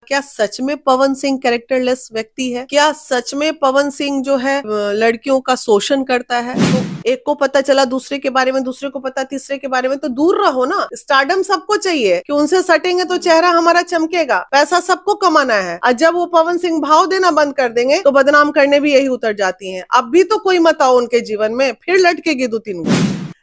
क्या सच में पवन सिंह कैरेक्टरलेस व्यक्ति है? क्या सच में पवन सिंह जो है लड़कियों का शोषण करता है? तो एक को पता चला दूसरे के बारे में, दूसरे को पता तीसरे के बारे में, तो दूर रहो ना। स्टारडम सबको चाहिए कि उनसे सटेंगे तो चेहरा हमारा चमकेगा, पैसा सबको कमाना है। और जब वो पवन सिंह भाव देना बंद कर देंगे तो बदनाम करने भी यही उतर जाती हैं। अब भी तो कोई मत आओ उनके जीवन में, फिर लटकेगी 2-3 गो।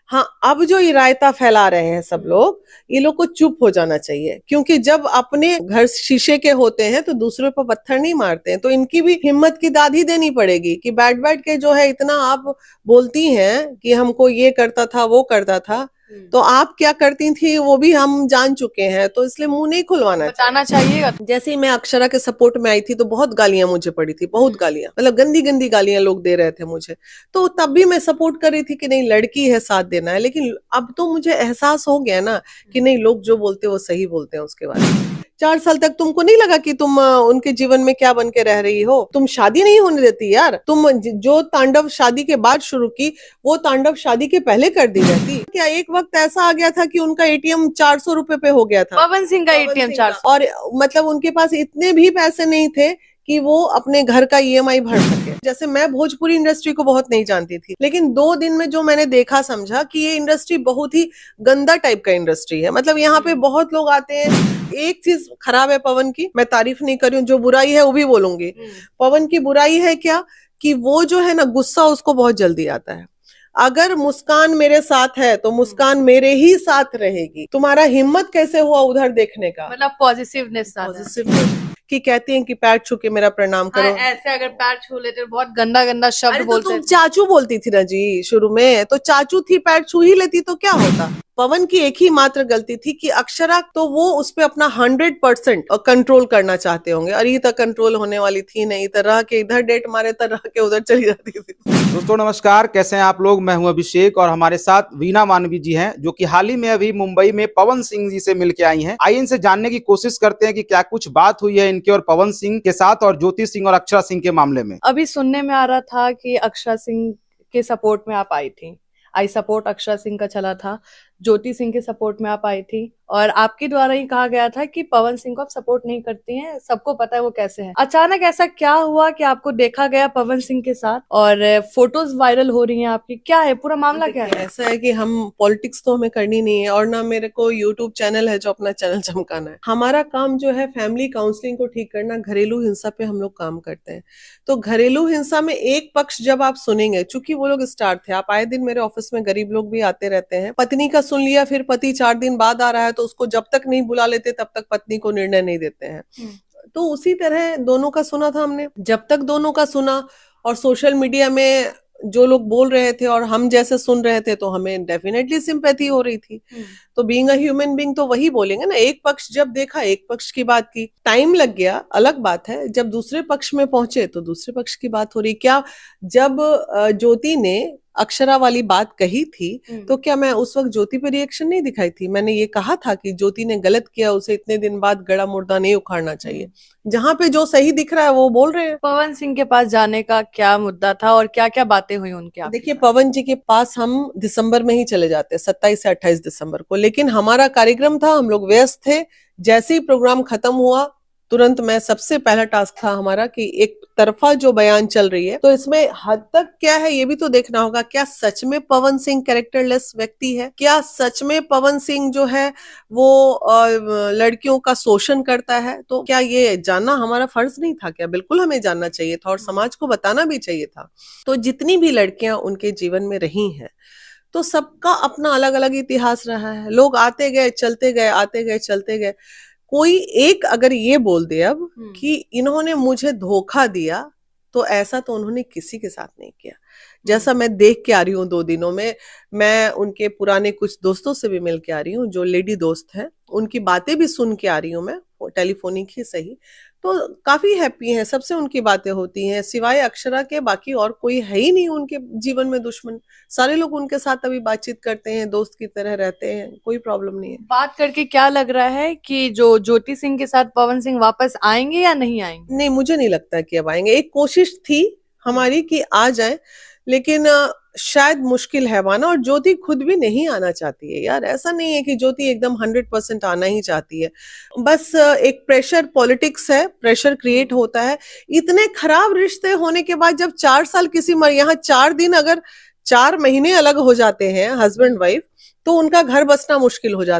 हाँ, अब जो ये रायता फैला रहे हैं सब लोग, ये लोग को चुप हो जाना चाहिए, क्योंकि जब अपने घर शीशे के होते हैं तो दूसरों पर पत्थर नहीं मारते हैं। तो इनकी भी हिम्मत की दाद ही देनी पड़ेगी कि बैठ बैठ के जो है इतना आप बोलती हैं कि हमको ये करता था वो करता था, तो आप क्या करती थी वो भी हम जान चुके हैं, तो इसलिए मुंह नहीं खुलवाना बताना चाहिए। जैसे ही मैं अक्षरा के सपोर्ट में आई थी तो बहुत गालियां मुझे पड़ी थी, बहुत गालियां, मतलब गंदी गंदी गालियां लोग दे रहे थे मुझे। तो तब भी मैं सपोर्ट कर रही थी कि नहीं, लड़की है, साथ देना है। लेकिन अब तो मुझे एहसास हो गया ना कि नहीं, लोग जो बोलते हैं वो सही बोलते हैं। उसके बाद 4 साल तक तुमको नहीं लगा कि तुम उनके जीवन में क्या बन के रह रही हो? तुम शादी नहीं होने देती यार। तुम जो तांडव शादी के बाद शुरू की, वो तांडव शादी के पहले कर दी जाती क्या? एक वक्त ऐसा आ गया था कि उनका एटीएम 400 रुपए पे हो गया था, पवन सिंह का एटीएम 400, और मतलब उनके पास इतने भी पैसे नहीं थे कि वो अपने घर का ईएमआई भर सके। जैसे मैं भोजपुरी इंडस्ट्री को बहुत नहीं जानती थी, लेकिन 2 दिन में जो मैंने देखा समझा कि ये इंडस्ट्री बहुत ही गंदा टाइप का इंडस्ट्री है। मतलब यहाँ पे बहुत लोग आते हैं। एक चीज खराब है पवन की, मैं तारीफ नहीं कर रही हूँ, जो बुराई है वो भी बोलूंगी। पवन की बुराई है क्या कि वो जो है ना, गुस्सा उसको बहुत जल्दी आता है। अगर मुस्कान मेरे साथ है तो मुस्कान मेरे ही साथ रहेगी। तुम्हारा हिम्मत कैसे हुआ उधर देखने का? मतलब पॉजिटिवनेस कि कहती हैं कि पैर छू के मेरा प्रणाम करो। हाँ, ऐसे अगर पैर छू लेते तो बहुत गंदा गंदा शब्द बोलते। तो तुम चाचू बोलती थी ना जी शुरू में, तो चाचू थी, पैर छू ही लेती तो क्या होता? पवन की एक ही मात्र गलती थी कि अक्षरा, तो वो उस पे अपना 100% कंट्रोल करना चाहते होंगे, और ये तक कंट्रोल होने वाली थी नहीं। तरह के इधर डेट मारे, तरह के उधर चली जाती थी। दोस्तों नमस्कार, कैसे हैं आप लोग? मैं हूं अभिषेक और हमारे साथ वीना मानवी जी हैं, जो कि हाल ही में अभी मुंबई में पवन सिंह जी से मिलके आई हैं। आइए इनसे जानने की कोशिश करते हैं कि क्या कुछ बात हुई है इनके और पवन सिंह के साथ, और ज्योति सिंह और अक्षरा सिंह के मामले में। अभी सुनने में आ रहा था कि अक्षरा सिंह के सपोर्ट में आप आई थी। आई सपोर्ट अक्षरा सिंह का चला था, ज्योति सिंह के सपोर्ट में आप आई थी, और आपके द्वारा ही कहा गया था कि पवन सिंह को आप सपोर्ट नहीं करती हैं, सबको पता है वो कैसे हैं। अचानक ऐसा क्या हुआ कि आपको देखा गया पवन सिंह के साथ और फोटोज वायरल हो रही हैं आपकी? क्या है पूरा मामला? क्या है? ऐसा है कि हम पॉलिटिक्स तो हमें करनी नहीं है, और ना मेरे को यूट्यूब चैनल है जो अपना चैनल चमकाना है। हमारा काम जो है फैमिली काउंसलिंग को ठीक करना, घरेलू हिंसा पे हम लोग काम करते हैं। तो घरेलू हिंसा में एक पक्ष जब आप सुनेंगे, चूंकि वो लोग स्टार थे, आप आए दिन मेरे ऑफिस में गरीब लोग भी आते रहते हैं, पत्नी का सुन लिया, फिर पति 4 दिन बाद आ रहा है तो उसको जब तक नहीं बुला लेते तब तक पत्नी को निर्णय नहीं देते हैं। तो उसी तरह दोनों का सुना था हमने। जब तक दोनों का सुना और सोशल मीडिया में जो लोग बोल रहे थे और हम जैसे सुन रहे थे, तो हमें डेफिनेटली सिंपैथी हो रही थी। तो बीइंग अ ह्यूमन बीइंग तो वही बोलेंगे ना। एक पक्ष जब देखा, एक पक्ष की बात की, टाइम लग गया, अलग बात है। जब दूसरे पक्ष में पहुंचे तो दूसरे पक्ष की बात हो रही। क्या जब ज्योति ने अक्षरा वाली बात कही थी तो क्या मैं उस वक्त ज्योति पे रिएक्शन नहीं दिखाई थी? मैंने ये कहा था कि ज्योति ने गलत किया, उसे इतने दिन बाद गड़ा मुर्दा नहीं उखाड़ना चाहिए। जहां पे जो सही दिख रहा है वो बोल रहे हैं। पवन सिंह के पास जाने का क्या मुद्दा था और क्या क्या बातें हुई उनके? देखिए, पवन जी के पास हम दिसंबर में ही चले जाते, 27 से 28 दिसंबर को, लेकिन हमारा कार्यक्रम था, हम लोग व्यस्त थे। जैसे ही प्रोग्राम खत्म हुआ तुरंत मैं, सबसे पहला टास्क था हमारा कि एक तरफा जो बयान चल रही है, तो इसमें हद तक क्या है ये भी तो देखना होगा। क्या सच में पवन सिंह कैरेक्टरलेस व्यक्ति है? क्या सच में पवन सिंह जो है वो लड़कियों का शोषण करता है? तो क्या ये जानना हमारा फर्ज नहीं था क्या? बिल्कुल हमें जानना चाहिए था, और समाज को बताना भी चाहिए था। तो जितनी भी लड़कियां उनके जीवन में रही हैं, तो सबका अपना अलग अलग इतिहास रहा है। लोग आते गए चलते गए, आते गए चलते गए। कोई एक अगर ये बोल दे अब कि इन्होंने मुझे धोखा दिया, तो ऐसा तो उन्होंने किसी के साथ नहीं किया। जैसा मैं देख के आ रही हूँ 2 दिनों में, मैं उनके पुराने कुछ दोस्तों से भी मिल के आ रही हूँ, जो लेडी दोस्त हैं, उनकी बातें भी सुन के आ रही हूँ मैं, टेलीफोनिक ही सही। तो काफी हैप्पी हैं, सबसे उनकी बातें होती हैं। सिवाय अक्षरा के बाकी और कोई है ही नहीं उनके जीवन में दुश्मन। सारे लोग उनके साथ अभी बातचीत करते हैं, दोस्त की तरह रहते हैं, कोई प्रॉब्लम नहीं है। बात करके क्या लग रहा है कि जो ज्योति सिंह के साथ पवन सिंह वापस आएंगे या नहीं आएंगे? नहीं, मुझे नहीं लगता कि अब आएंगे। एक कोशिश थी हमारी कि आ जाए, लेकिन शायद मुश्किल है माना, और ज्योति खुद भी नहीं आना चाहती है यार। ऐसा नहीं है कि ज्योति एकदम 100% आना ही चाहती है, बस एक प्रेशर, पॉलिटिक्स है, प्रेशर क्रिएट होता है। इतने खराब रिश्ते होने के बाद जब 4 साल किसी यहाँ 4 दिन, अगर 4 महीने अलग हो जाते हैं हस्बैंड वाइफ, तो उनका घर बसना मुश्किल हो जाता है।